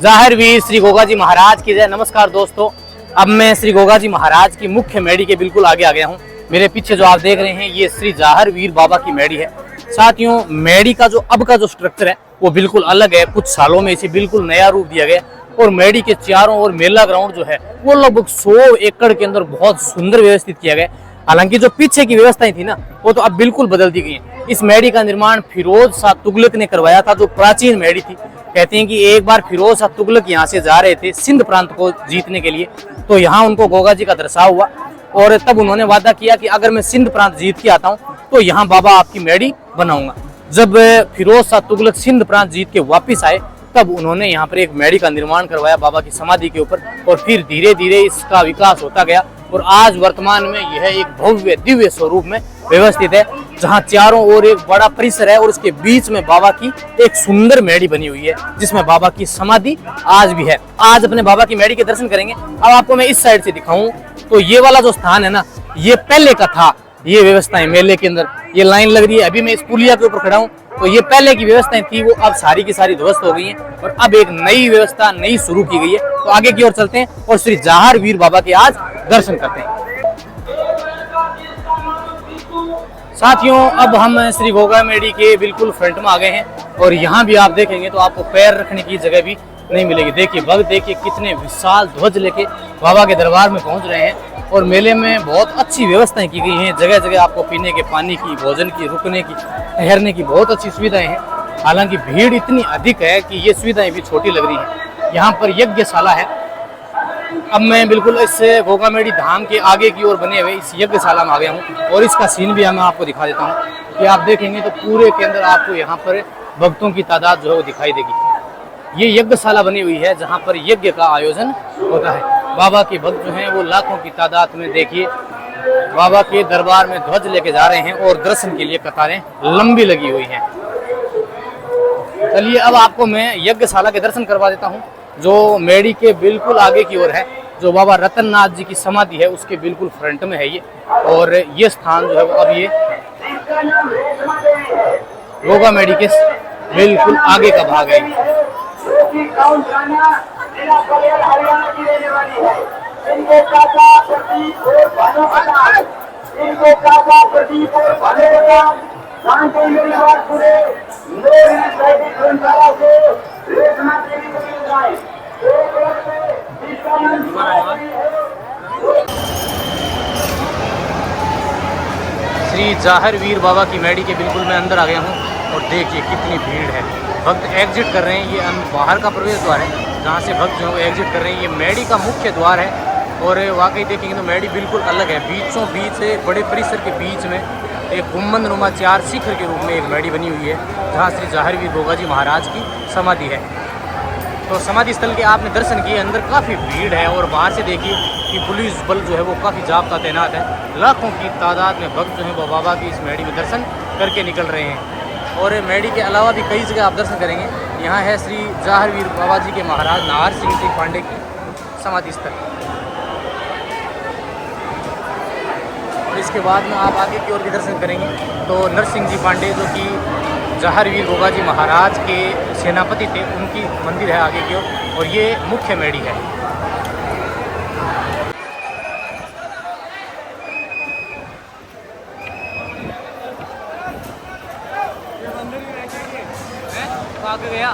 जाहिर वीर श्री गोगा जी महाराज की जय। नमस्कार दोस्तों, अब मैं श्री गोगा जी महाराज की मुख्य मेडी के बिल्कुल आगे आ गया हूँ। मेरे पीछे जो आप देख रहे हैं ये श्री जाहिर वीर बाबा की मेडी है। साथियों, मेडी का जो अब का जो स्ट्रक्चर है वो बिल्कुल अलग है। कुछ सालों में इसे बिल्कुल नया रूप दिया गया और मेडी के चारों ओर मेला ग्राउंड जो है वो लगभग 100 एकड़ के अंदर बहुत सुंदर व्यवस्थित किया गया। हालांकि जो पीछे की व्यवस्थाएं थी ना वो तो अब बिल्कुल बदल दी गई है। इस मेडी का निर्माण फिरोज शाह तुगलक ने करवाया था, जो प्राचीन मेडी थी। कहते हैं कि एक बार फिरोज शाह तुगलक यहाँ से जा रहे थे सिंध प्रांत को जीतने के लिए, तो यहाँ उनको गोगा जी का दर्शाव हुआ और तब उन्होंने वादा किया कि अगर मैं सिंध प्रांत जीत के आता हूँ तो यहाँ बाबा आपकी मेडी बनाऊंगा। जब फिरोज शाह तुगलक सिंध प्रांत जीत के वापिस आए तब उन्होंने यहाँ पर एक मेडी का निर्माण करवाया बाबा की समाधि के ऊपर और फिर धीरे धीरे इसका विकास होता गया और आज वर्तमान में यह एक भव्य दिव्य स्वरूप में व्यवस्थित है, जहाँ चारों ओर एक बड़ा परिसर है और उसके बीच में बाबा की एक सुंदर मेडी बनी हुई है जिसमें बाबा की समाधि आज भी है। आज अपने बाबा की मेडी के दर्शन करेंगे। अब आपको मैं इस साइड से दिखाऊं तो ये वाला जो स्थान है ना, ये पहले का था। ये व्यवस्थाएं मेले के अंदर ये लाइन लग रही है, अभी मैं इस पुलिया के ऊपर खड़ा हूँ, तो ये पहले की व्यवस्थाएं थी वो अब सारी की सारी ध्वस्त हो गई हैं और अब एक नई व्यवस्था नई शुरू की गई है। तो आगे की ओर चलते हैं और श्री जाहिर वीर बाबा के आज दर्शन करते हैं। साथियों, अब हम श्री गोगा मेडी के बिल्कुल फ्रंट में आ गए हैं और यहाँ भी आप देखेंगे तो आपको पैर रखने की जगह भी नहीं मिलेगी। देखिए भक्त, देखिए कितने विशाल ध्वज लेके बाबा के दरबार में पहुँच रहे हैं और मेले में बहुत अच्छी व्यवस्थाएं की गई हैं। जगह जगह आपको पीने के पानी की, भोजन की, रुकने की, ठहरने की बहुत अच्छी सुविधाएं हैं। हालांकि भीड़ इतनी अधिक है कि ये सुविधाएं भी छोटी लग रही हैं। यहाँ पर यज्ञशाला है। अब मैं बिल्कुल इस गोगा मेडी धाम के आगे की ओर बने हुए इस यज्ञशाला में आ गया हूँ और इसका सीन भी मैं आपको दिखा देता हूँ कि आप देखेंगे तो पूरे के अंदर आपको यहाँ पर भक्तों की तादाद जो है वो दिखाई देगी। ये यज्ञशाला बनी हुई है जहाँ पर यज्ञ का आयोजन होता है। बाबा के भक्त जो हैं वो लाखों की तादाद में देखिए बाबा के दरबार में ध्वज लेके जा रहे हैं और दर्शन के लिए कतारें लंबी लगी हुई हैं। चलिए अब आपको मैं यज्ञशाला के दर्शन करवा देता हूँ जो मेडी के बिल्कुल आगे की ओर है। जो बाबा रतननाथ जी की समाधि है उसके बिल्कुल फ्रंट में है ये, और ये स्थान जो है वो अब ये गोगा मेडी के बिल्कुल आगे का भाग है। श्री जाहिर वीर बाबा की मेडी के बिल्कुल मैं अंदर आ गया हूँ और देखिए कितनी भीड़ है। भक्त एग्जिट कर रहे हैं। ये बाहर का प्रवेश द्वार है जहाँ से भक्त जो है एग्जिट कर रहे हैं। ये मेडी का मुख्य द्वार है और वाकई देखेंगे तो मेडी बिल्कुल अलग है। बीचों बीच से बड़े परिसर के बीच में एक गुम्बद नुमा 4 शिखर के रूप में एक मेडी बनी हुई है जहाँ श्री जाहिर वीर गोगा जी महाराज की समाधि है। तो समाधि स्थल के आपने दर्शन किए, अंदर काफ़ी भीड़ है और बाहर से देखिए कि पुलिस बल जो है वो काफ़ी जाब्ता तैनात है। लाखों की तादाद में भक्त जो है वो बाबा की इस मेडी में दर्शन करके निकल रहे हैं। और मेडी के अलावा भी कई जगह आप दर्शन करेंगे। यहाँ है श्री जाहिर वीर बाबा जी के महाराज नाहर सिंह जी पांडे की समाधि स्थल। और इसके बाद में आप आगे की ओर भी दर्शन करेंगे तो नरसिंह जी पांडे जो कि जाहिर वीर गोगा जी महाराज के सेनापति थे, उनकी मंदिर है आगे की ओर और ये मुख्य मेडी है। आगे गया